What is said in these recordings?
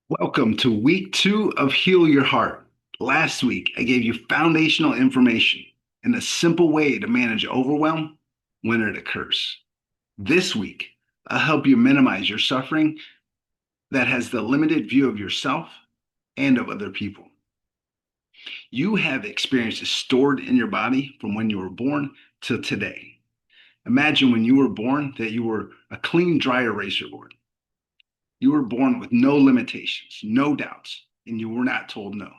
Welcome to week 2 of Heal Your Heart. Last week, I gave you foundational information and a simple way to manage overwhelm when it occurs. This week, I'll help you minimize your suffering that has the limited view of yourself and of other people. You have experiences stored in your body from when you were born to today. Imagine when you were born that you were a clean, dry eraser board. You were born with no limitations, no doubts, and you were not told no.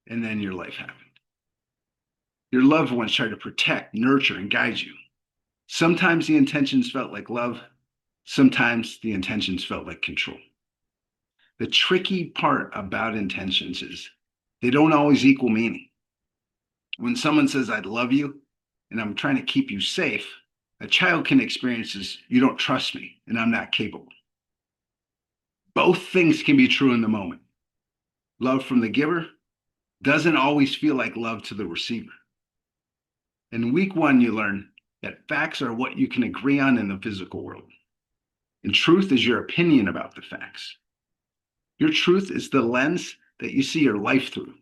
And then your life happened. Your loved ones tried to protect, nurture, and guide you. Sometimes the intentions felt like love, sometimes the intentions felt like control. The tricky part about intentions is they don't always equal meaning. When someone says, I love you, and I'm trying to keep you safe, a child can experience as, you don't trust me, and I'm not capable. Both things can be true in the moment. Love from the giver doesn't always feel like love to the receiver. In week 1, you learn that facts are what you can agree on in the physical world, and truth is your opinion about the facts. Your truth is the lens that you see your life through.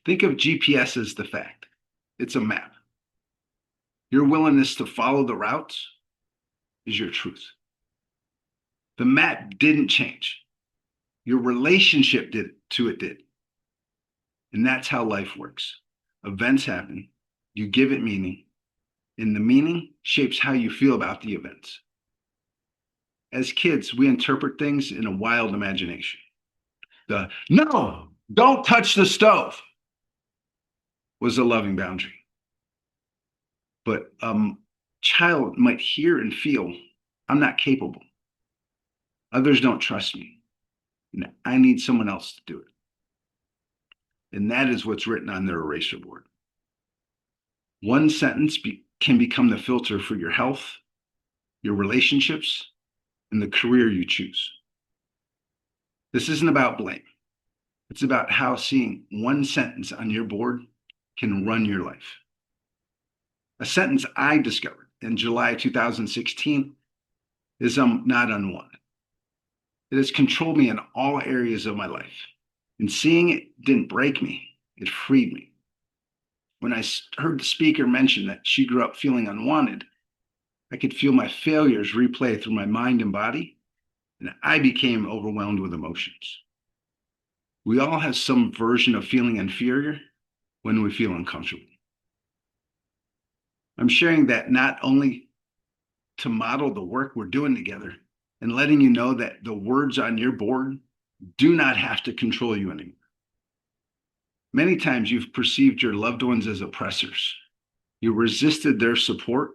Think of GPS as the fact. It's a map. Your willingness to follow the routes is your truth. The map didn't change. Your relationship to it did. And that's how life works. Events happen, you give it meaning, and the meaning shapes how you feel about the events. As kids, we interpret things in a wild imagination. The no, don't touch the stove was a loving boundary. But child might hear and feel, I'm not capable. Others don't trust me. And I need someone else to do it. And that is what's written on their eraser board. One sentence can become the filter for your health, your relationships, and the career you choose. This isn't about blame. It's about how seeing one sentence on your board can run your life. A sentence I discovered in July 2016 is I'm not unwanted. It has controlled me in all areas of my life. And seeing it didn't break me, it freed me. When I heard the speaker mention that she grew up feeling unwanted, I could feel my failures replay through my mind and body, and I became overwhelmed with emotions. We all have some version of feeling inferior when we feel uncomfortable. I'm sharing that not only to model the work we're doing together and letting you know that the words on your board do not have to control you anymore. Many times you've perceived your loved ones as oppressors. You resisted their support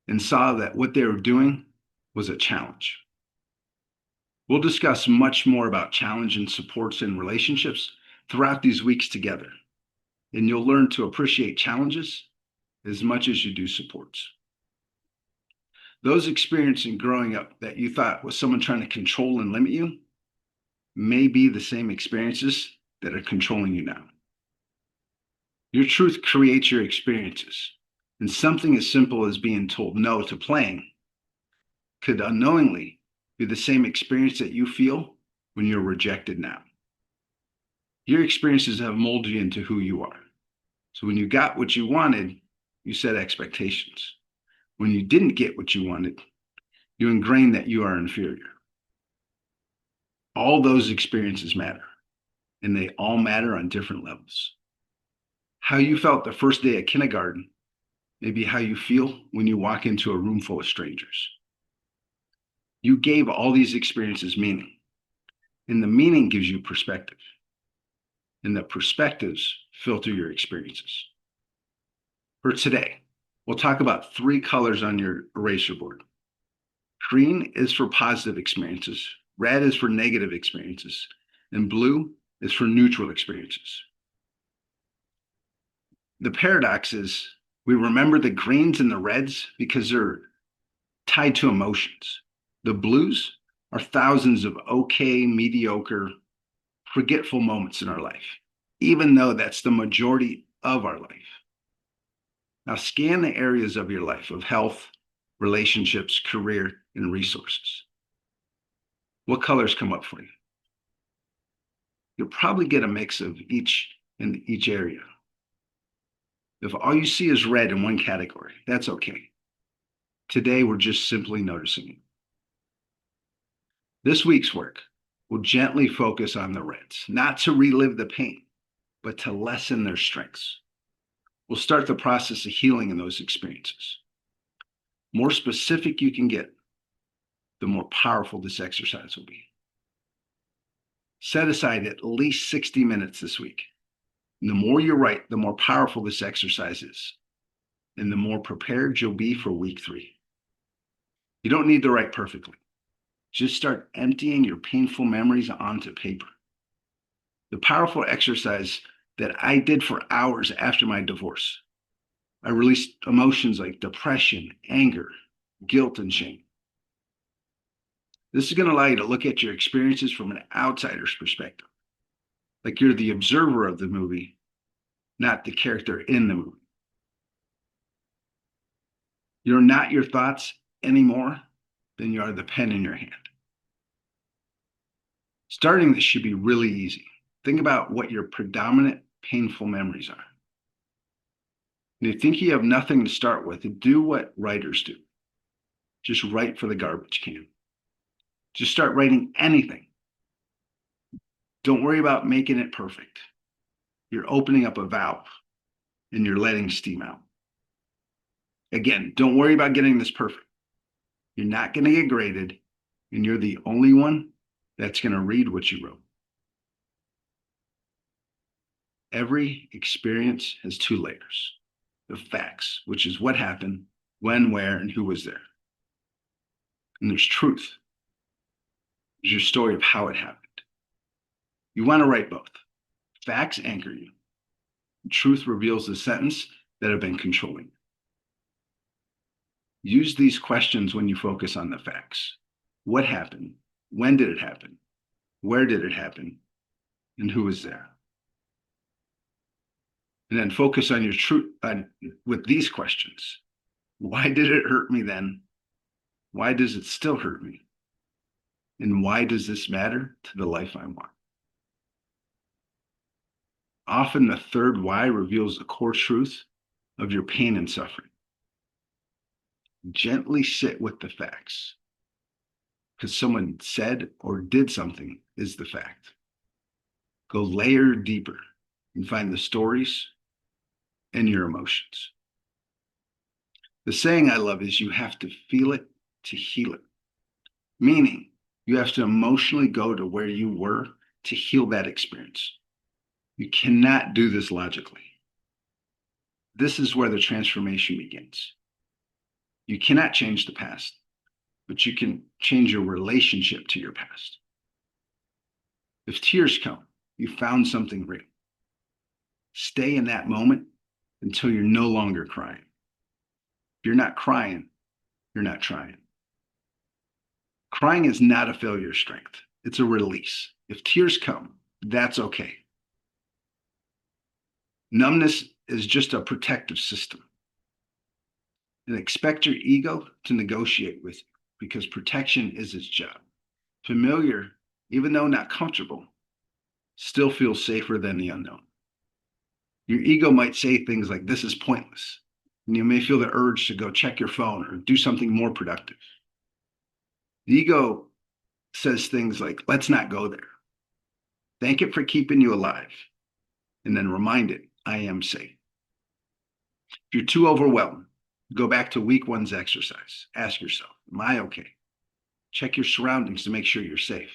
and saw that what they were doing was a challenge. We'll discuss much more about challenge and supports in relationships throughout these weeks together, and you'll learn to appreciate challenges as much as you do supports. Those experiencing growing up that you thought was someone trying to control and limit you may be the same experiences that are controlling you now. Your truth creates your experiences, and something as simple as being told no to playing could unknowingly be the same experience that you feel when you're rejected now. Your experiences have molded you into who you are. So when you got what you wanted, you set expectations. When you didn't get what you wanted, you ingrained that you are inferior. All those experiences matter, and they all matter on different levels. How you felt the first day at kindergarten may be how you feel when you walk into a room full of strangers. You gave all these experiences meaning, and the meaning gives you perspective, and the perspectives filter your experiences. For today, we'll talk about 3 colors on your eraser board. Green is for positive experiences, red is for negative experiences, and blue is for neutral experiences. The paradox is we remember the greens and the reds because they're tied to emotions. The blues are thousands of okay, mediocre, forgetful moments in our life, even though that's the majority of our life. Now, scan the areas of your life of health, relationships, career, and resources. What colors come up for you? You'll probably get a mix of each in each area. If all you see is red in one category, that's okay. Today, we're just simply noticing it. This week's work will gently focus on the reds, not to relive the pain, but to lessen their strengths. We'll start the process of healing in those experiences. More specific you can get, the more powerful this exercise will be. Set aside at least 60 minutes this week. And the more you write, the more powerful this exercise is, and the more prepared you'll be for week 3. You don't need to write perfectly. Just start emptying your painful memories onto paper. The powerful exercise that I did for hours after my divorce. I released emotions like depression, anger, guilt, and shame. This is going to allow you to look at your experiences from an outsider's perspective, like you're the observer of the movie, not the character in the movie. You're not your thoughts anymore than you are the pen in your hand. Starting this should be really easy. Think about what your predominant painful memories are. And if you think you have nothing to start with, do what writers do. Just write for the garbage can. Just start writing anything. Don't worry about making it perfect. You're opening up a valve and you're letting steam out. Again, don't worry about getting this perfect. You're not going to get graded, and you're the only one that's going to read what you wrote. Every experience has 2 layers. The facts, which is what happened, when, where, and who was there. And there's truth. There's your story of how it happened. You want to write both. Facts anchor you. Truth reveals the sentence that have been controlling you. Use these questions when you focus on the facts. What happened? When did it happen? Where did it happen? And who was there? And then focus on your truth with these questions. Why did it hurt me then? Why does it still hurt me? And why does this matter to the life I want? Often the third why reveals the core truth of your pain and suffering. Gently sit with the facts, because someone said or did something is the fact. Go layer deeper and find the stories and your emotions. The saying I love is you have to feel it to heal it, meaning you have to emotionally go to where you were to heal that experience. You cannot do this logically. This is where the transformation begins. You cannot change the past, but you can change your relationship to your past. If tears come, you found something real. Stay in that moment until you're no longer crying. If you're not crying, you're not trying. Crying is not a failure of strength. It's a release. If tears come, that's okay. Numbness is just a protective system. And expect your ego to negotiate with you because protection is its job. Familiar, even though not comfortable, still feels safer than the unknown. Your ego might say things like, this is pointless. And you may feel the urge to go check your phone or do something more productive. The ego says things like, let's not go there. Thank it for keeping you alive. And then remind it, I am safe. If you're too overwhelmed, go back to week 1's exercise. Ask yourself, am I okay? Check your surroundings to make sure you're safe.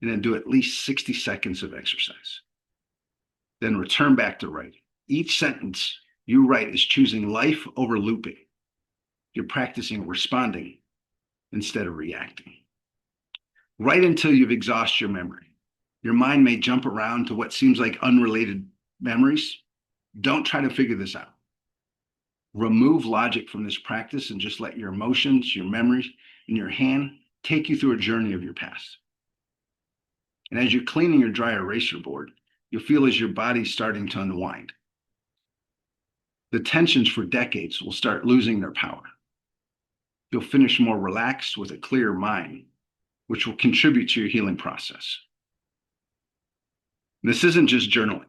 And then do at least 60 seconds of exercise. Then return back to writing. Each sentence you write is choosing life over looping. You're practicing responding instead of reacting. Write until you've exhausted your memory. Your mind may jump around to what seems like unrelated memories. Don't try to figure this out. Remove logic from this practice and just let your emotions, your memories, and your hand take you through a journey of your past. And as you're cleaning your dry eraser board, you'll feel as your body's starting to unwind. The tensions for decades will start losing their power. You'll finish more relaxed with a clearer mind which will contribute to your healing process. This isn't just journaling.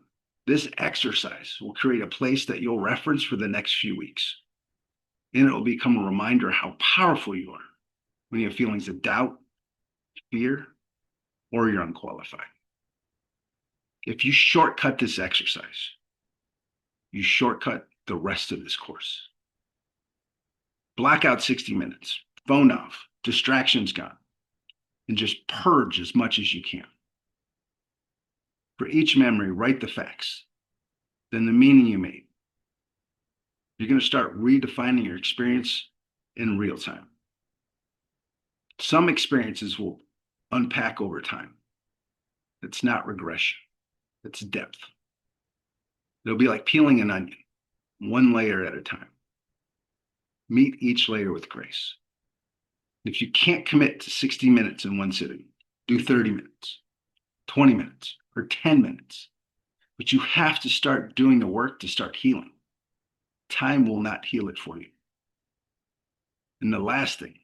This exercise will create a place that you'll reference for the next few weeks. And it will become a reminder how powerful you are when you have feelings of doubt, fear, or you're unqualified. If you shortcut this exercise, you shortcut the rest of this course. Block out 60 minutes, phone off, distractions gone, and just purge as much as you can. For each memory, write the facts, then the meaning you made. You're going to start redefining your experience in real time. Some experiences will unpack over time. It's not regression, it's depth. It'll be like peeling an onion, one layer at a time. Meet each layer with grace. If you can't commit to 60 minutes in one sitting, do 30 minutes, 20 minutes, or 10 minutes. But you have to start doing the work to start healing. Time will not heal it for you. And the last thing,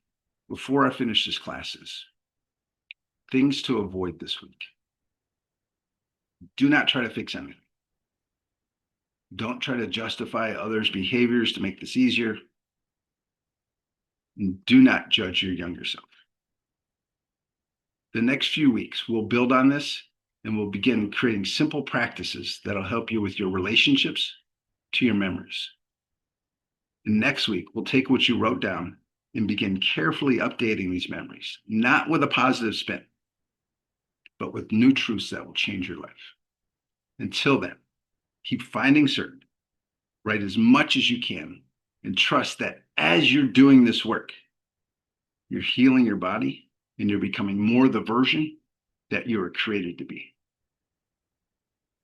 before I finish this class, is things to avoid this week. Do not try to fix anything. Don't try to justify others' behaviors to make this easier. And do not judge your younger self. The next few weeks, we'll build on this and we'll begin creating simple practices that'll help you with your relationships to your memories. And next week, we'll take what you wrote down and begin carefully updating these memories, not with a positive spin, but with new truths that will change your life. Until then, keep finding certainty, write as much as you can, and trust that as you're doing this work, you're healing your body and you're becoming more the version that you were created to be.